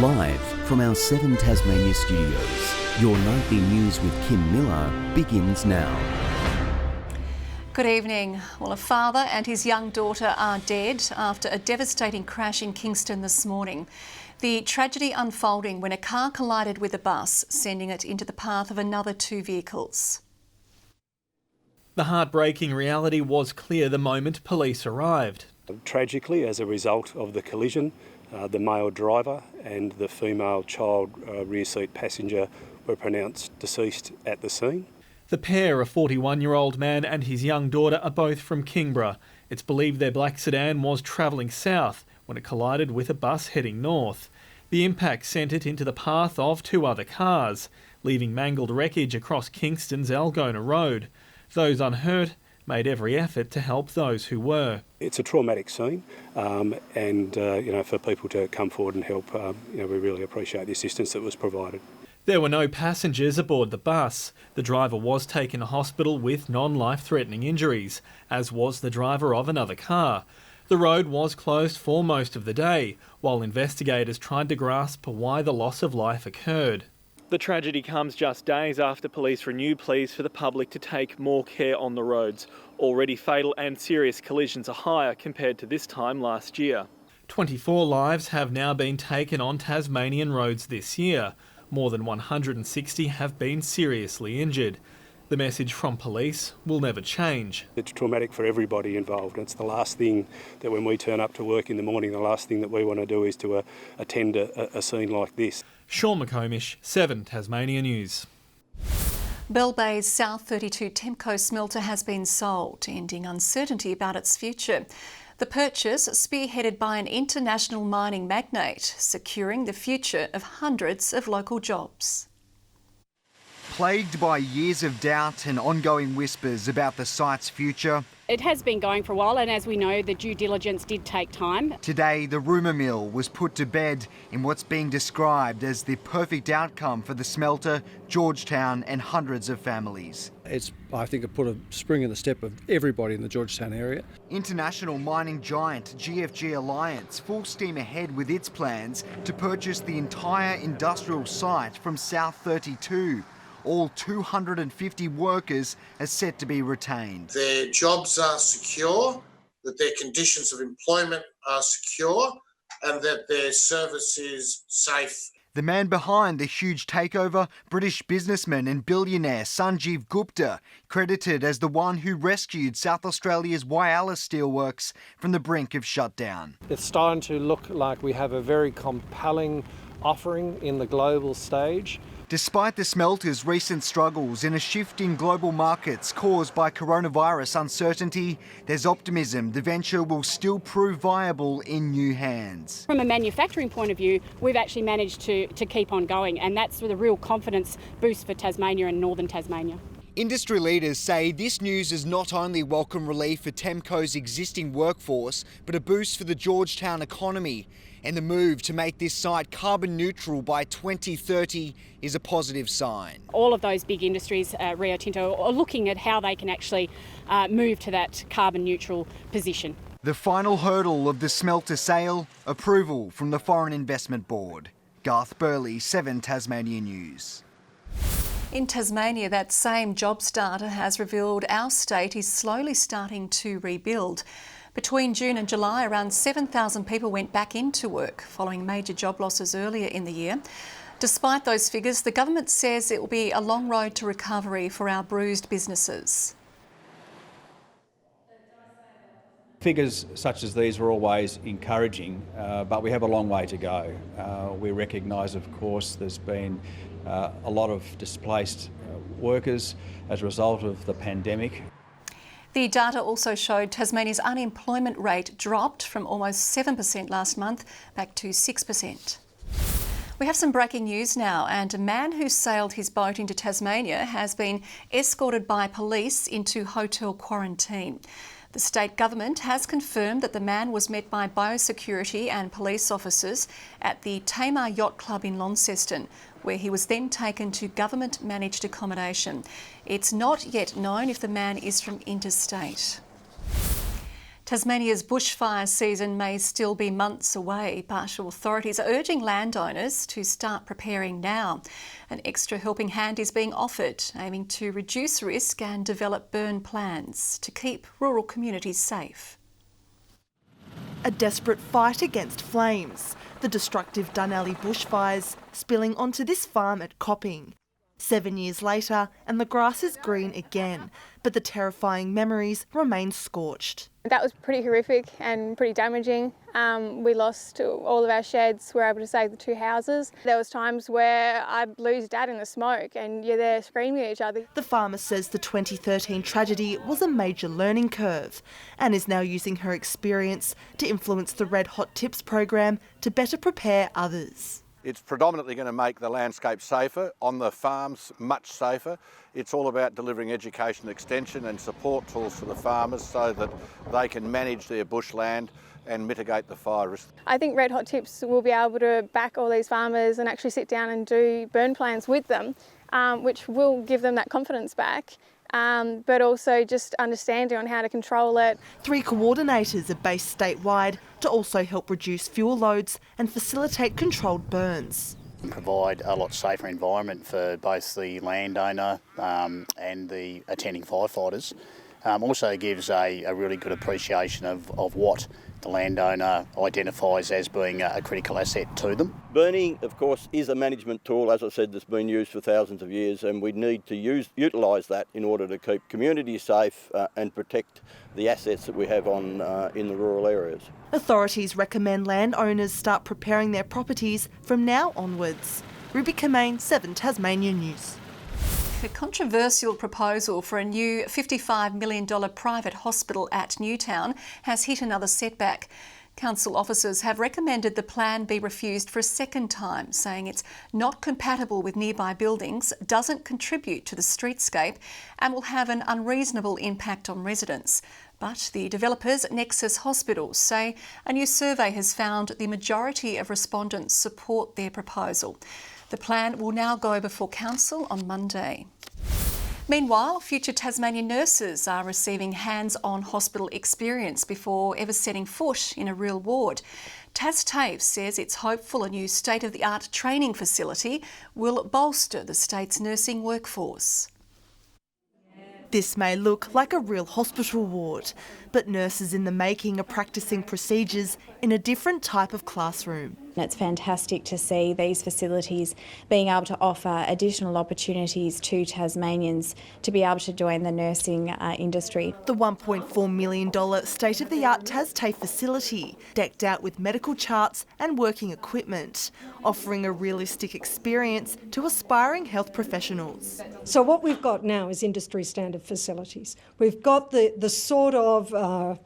Live from our 7 Tasmania studios, your nightly news with Kim Miller begins now. Good evening. Well, a father and his young daughter are dead after a devastating crash in Kingston this morning. The tragedy unfolding when a car collided with a bus, sending it into the path of another 2 vehicles. The heartbreaking reality was clear the moment police arrived. Tragically, as a result of the collision, the male driver and the female child rear seat passenger were pronounced deceased at the scene. The pair, a 41-year-old man and his young daughter, are both from Kingborough. It's believed their black sedan was travelling south when it collided with a bus heading north. The impact sent it into the path of 2 other cars, leaving mangled wreckage across Kingston's Algona Road. Those unhurt made every effort to help those who were. It's a traumatic scene, and for people to come forward and help, we really appreciate the assistance that was provided. There were no passengers aboard the bus. The driver was taken to hospital with non-life-threatening injuries, as was the driver of another car. The road was closed for most of the day, while investigators tried to grasp why the loss of life occurred. The tragedy comes just days after police renewed pleas for the public to take more care on the roads. Already fatal and serious collisions are higher compared to this time last year. 24 lives have now been taken on Tasmanian roads this year. More than 160 have been seriously injured. The message from police will never change. It's traumatic for everybody involved. It's the last thing that when we turn up to work in the morning, the last thing that we want to do is to attend a scene like this. Sean McComish, 7 Tasmania News. Bell Bay's South 32 Temco smelter has been sold, ending uncertainty about its future. The purchase, spearheaded by an international mining magnate, securing the future of hundreds of local jobs. Plagued by years of doubt and ongoing whispers about the site's future, it has been going for a while, and as we know, the due diligence did take time. Today, the rumour mill was put to bed in what's being described as the perfect outcome for the smelter, Georgetown and hundreds of families. I think it put a spring in the step of everybody in the Georgetown area. International mining giant GFG Alliance full steam ahead with its plans to purchase the entire industrial site from South 32. All 250 workers are set to be retained. Their jobs are secure, that their conditions of employment are secure, and that their service is safe. The man behind the huge takeover, British businessman and billionaire Sanjeev Gupta, credited as the one who rescued South Australia's Whyalla Steelworks from the brink of shutdown. It's starting to look like we have a very compelling offering in the global stage. Despite the smelter's recent struggles and a shift in global markets caused by coronavirus uncertainty, there's optimism the venture will still prove viable in new hands. From a manufacturing point of view, we've actually managed to keep on going, and that's the real confidence boost for Tasmania and northern Tasmania. Industry leaders say this news is not only welcome relief for Temco's existing workforce, but a boost for the Georgetown economy. And the move to make this site carbon neutral by 2030 is a positive sign. All of those big industries, Rio Tinto, are looking at how they can actually move to that carbon neutral position. The final hurdle of the smelter sale, approval from the Foreign Investment Board. Garth Burley, 7 Tasmania News. In Tasmania, that same jobs data has revealed our state is slowly starting to rebuild. Between June and July, around 7,000 people went back into work following major job losses earlier in the year. Despite those figures, the government says it will be a long road to recovery for our bruised businesses. Figures such as these are always encouraging, but we have a long way to go. We recognise, of course, there's been a lot of displaced workers as a result of the pandemic. The data also showed Tasmania's unemployment rate dropped from almost 7% last month back to 6%. We have some breaking news now, and a man who sailed his boat into Tasmania has been escorted by police into hotel quarantine. The state government has confirmed that the man was met by biosecurity and police officers at the Tamar Yacht Club in Launceston, where he was then taken to government-managed accommodation. It's not yet known if the man is from interstate. Tasmania's bushfire season may still be months away, but authorities are urging landowners to start preparing now. An extra helping hand is being offered, aiming to reduce risk and develop burn plans to keep rural communities safe. A desperate fight against flames, the destructive Dunalley bushfires spilling onto this farm at Copping. 7 years later, and the grass is green again, but the terrifying memories remain scorched. That was pretty horrific and pretty damaging. We lost all of our sheds. We were able to save the 2 houses. There was times where I'd lose Dad in the smoke and you're there screaming at each other. The farmer says the 2013 tragedy was a major learning curve and is now using her experience to influence the Red Hot Tips program to better prepare others. It's predominantly going to make the landscape safer, on the farms much safer. It's all about delivering education, extension and support tools for the farmers so that they can manage their bushland and mitigate the fire risk. I think Red Hot Tips will be able to back all these farmers and actually sit down and do burn plans with them, which will give them that confidence back. But also just understanding on how to control it. 3 coordinators are based statewide to also help reduce fuel loads and facilitate controlled burns. Provide a lot safer environment for both the landowner and the attending firefighters. Also gives a really good appreciation of what the landowner identifies as being a critical asset to them. Burning, of course, is a management tool, as I said, that's been used for thousands of years, and we need to utilise that in order to keep communities safe and protect the assets that we have in the rural areas. Authorities recommend landowners start preparing their properties from now onwards. Ruby Kamain, 7 Tasmania News. A controversial proposal for a new $55 million private hospital at Newtown has hit another setback. Council officers have recommended the plan be refused for a second time, saying it's not compatible with nearby buildings, doesn't contribute to the streetscape and will have an unreasonable impact on residents. But the developers, Nexus Hospitals, say a new survey has found the majority of respondents support their proposal. The plan will now go before Council on Monday. Meanwhile, future Tasmanian nurses are receiving hands-on hospital experience before ever setting foot in a real ward. TasTAFE says it's hopeful a new state-of-the-art training facility will bolster the state's nursing workforce. This may look like a real hospital ward, but nurses in the making are practising procedures in a different type of classroom. It's fantastic to see these facilities being able to offer additional opportunities to Tasmanians to be able to join the nursing industry. The $1.4 million state-of-the-art TasTAFE facility, decked out with medical charts and working equipment, offering a realistic experience to aspiring health professionals. So what we've got now is industry standard facilities. We've got the sort of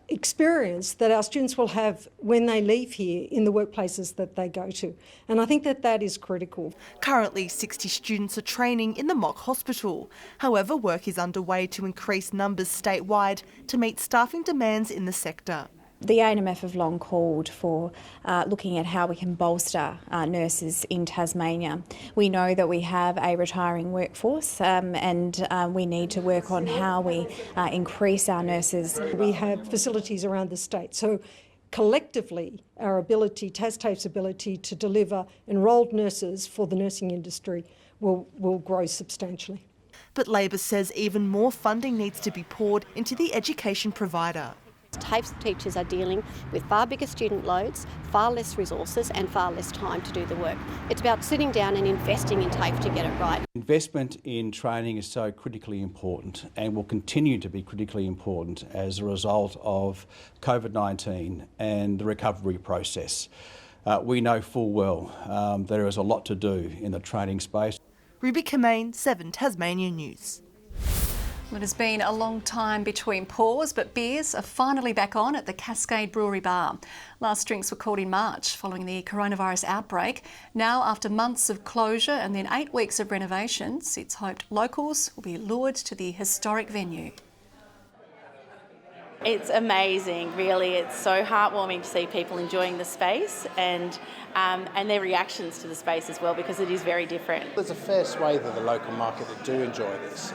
experience that our students will have when they leave here in the workplaces that they go to. And I think that is critical. Currently, 60 students are training in the mock hospital. However, work is underway to increase numbers statewide to meet staffing demands in the sector. The ANMF have long called for looking at how we can bolster nurses in Tasmania. We know that we have a retiring workforce and we need to work on how we increase our nurses. We have facilities around the state, so collectively our ability, TasTAFE's ability to deliver enrolled nurses for the nursing industry will grow substantially. But Labor says even more funding needs to be poured into the education provider. TAFE's teachers are dealing with far bigger student loads, far less resources and far less time to do the work. It's about sitting down and investing in TAFE to get it right. Investment in training is so critically important and will continue to be critically important as a result of COVID-19 and the recovery process. We know full well there is a lot to do in the training space. Ruby Kamain, 7 Tasmania News. It has been a long time between pours, but beers are finally back on at the Cascade Brewery bar. Last drinks were called in March following the coronavirus outbreak. Now, after months of closure and then 8 weeks of renovations, it's hoped locals will be lured to the historic venue. It's amazing, really. It's so heartwarming to see people enjoying the space and their reactions to the space as well, because it is very different. There's a fair swathe of the local market that do enjoy this.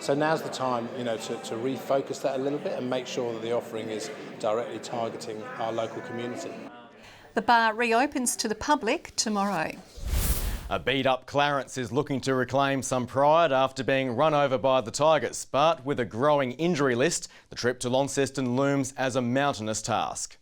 So now's the time, to refocus that a little bit and make sure that the offering is directly targeting our local community. The bar reopens to the public tomorrow. A beat-up Clarence is looking to reclaim some pride after being run over by the Tigers, but with a growing injury list, the trip to Launceston looms as a mountainous task.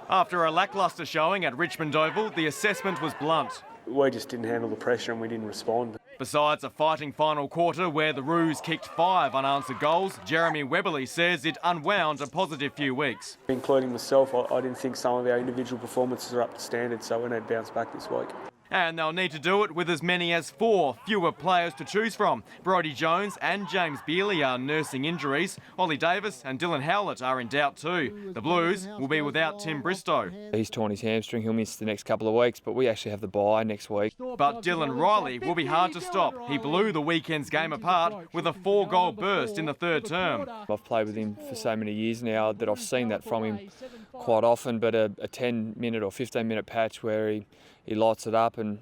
After a lacklustre showing at Richmond Oval, the assessment was blunt. We just didn't handle the pressure and we didn't respond. Besides a fighting final quarter where the Roos kicked 5 unanswered goals, Jeremy Webberley says it unwound a positive few weeks. Including myself, I didn't think some of our individual performances are up to standard, so we need to bounce back this week. And they'll need to do it with as many as 4 fewer players to choose from. Brodie Jones and James Bealey are nursing injuries. Ollie Davis and Dylan Howlett are in doubt too. The Blues will be without Tim Bristow. He's torn his hamstring, he'll miss the next couple of weeks, but we actually have the bye next week. But Dylan Riley will be hard to stop. He blew the weekend's game apart with a 4-goal burst in the third term. I've played with him for so many years now that I've seen that from him quite often, but a 10-minute or 15-minute patch where he lights it up and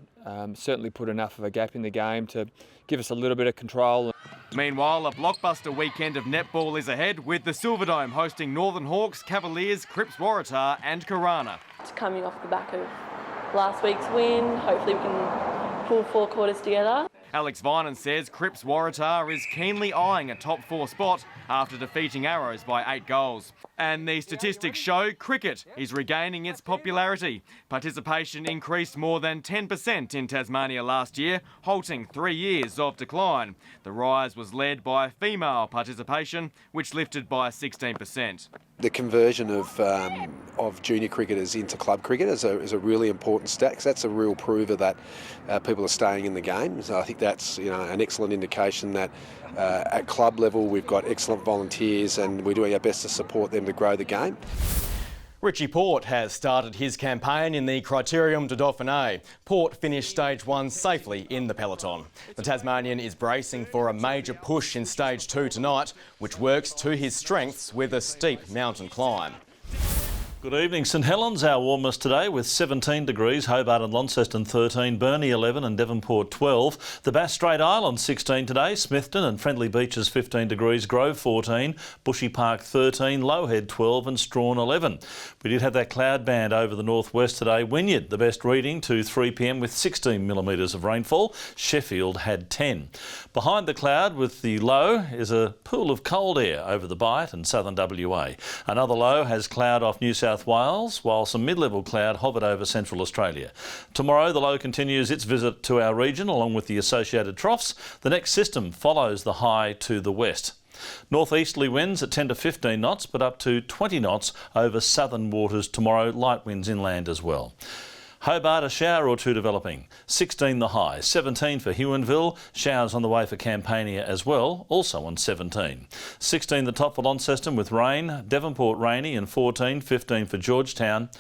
certainly put enough of a gap in the game to give us a little bit of control. Meanwhile, a blockbuster weekend of netball is ahead, with the Silverdome hosting Northern Hawks, Cavaliers, Cripps Waratah and Karana. It's coming off the back of last week's win. Hopefully we can pull 4 quarters together. Alex Vinan says Cripps Waratah is keenly eyeing a top 4 spot after defeating Arrows by 8 goals. And the statistics show cricket is regaining its popularity. Participation increased more than 10% in Tasmania last year, halting 3 years of decline. The rise was led by female participation, which lifted by 16%. The conversion of junior cricketers into club cricket is a really important stat, 'cause that's a real prover that people are staying in the game. So I think that's an excellent indication that at club level we've got excellent volunteers and we're doing our best to support them to grow the game. Richie Port has started his campaign in the Criterium du Dauphiné. Port finished stage 1 safely in the peloton. The Tasmanian is bracing for a major push in stage 2 tonight, which works to his strengths with a steep mountain climb. Good evening. St Helens, our warmest today with 17 degrees, Hobart and Launceston 13, Burnie 11 and Devonport 12. The Bass Strait Islands 16 today, Smithton and Friendly Beaches 15 degrees, Grove 14, Bushy Park 13, Lowhead 12 and Strawn 11. We did have that cloud band over the northwest today. Wynyard, the best reading to 3 p.m. with 16 millimetres of rainfall. Sheffield had 10. Behind the cloud with the low is a pool of cold air over the Bight and southern WA. Another low has cloud off New South Wales, while some mid-level cloud hovered over central Australia. Tomorrow the low continues its visit to our region along with the associated troughs. The next system follows the high to the west. Northeasterly winds at 10 to 15 knots, but up to 20 knots over southern waters tomorrow. Light winds inland as well. Hobart, a shower or two developing. 16 the high, 17 for Huonville, showers on the way for Campania as well, also on 17. 16 the top for Launceston with rain, Devonport rainy and 14, 15 for Georgetown.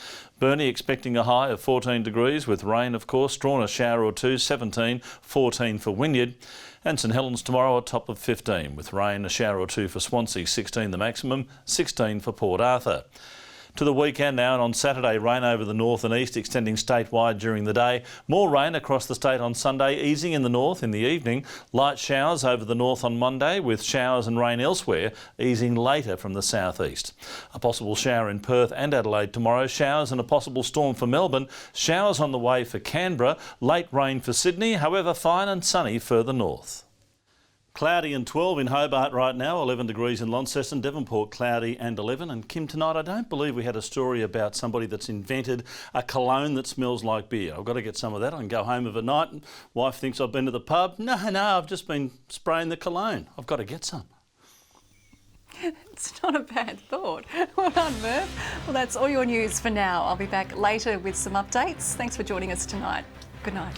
Burnie expecting a high of 14 degrees with rain of course, Strawn a shower or two, 17, 14 for Wynyard. And St Helens tomorrow a top of 15 with rain, a shower or two for Swansea, 16 the maximum, 16 for Port Arthur. To the weekend now, and on Saturday rain over the north and east extending statewide during the day. More rain across the state on Sunday, easing in the north in the evening. Light showers over the north on Monday with showers and rain elsewhere, easing later from the southeast. A possible shower in Perth and Adelaide tomorrow, showers and a possible storm for Melbourne. Showers on the way for Canberra, late rain for Sydney, however fine and sunny further north. Cloudy and 12 in Hobart right now, 11 degrees in Launceston, Devonport cloudy and 11. And Kim, tonight I don't believe we had a story about somebody that's invented a cologne that smells like beer. I've got to get some of that. I can go home of a night and wife thinks I've been to the pub. No, I've just been spraying the cologne. I've got to get some. It's not a bad thought. Well done, Merv. Well, that's all your news for now. I'll be back later with some updates. Thanks for joining us tonight. Good night.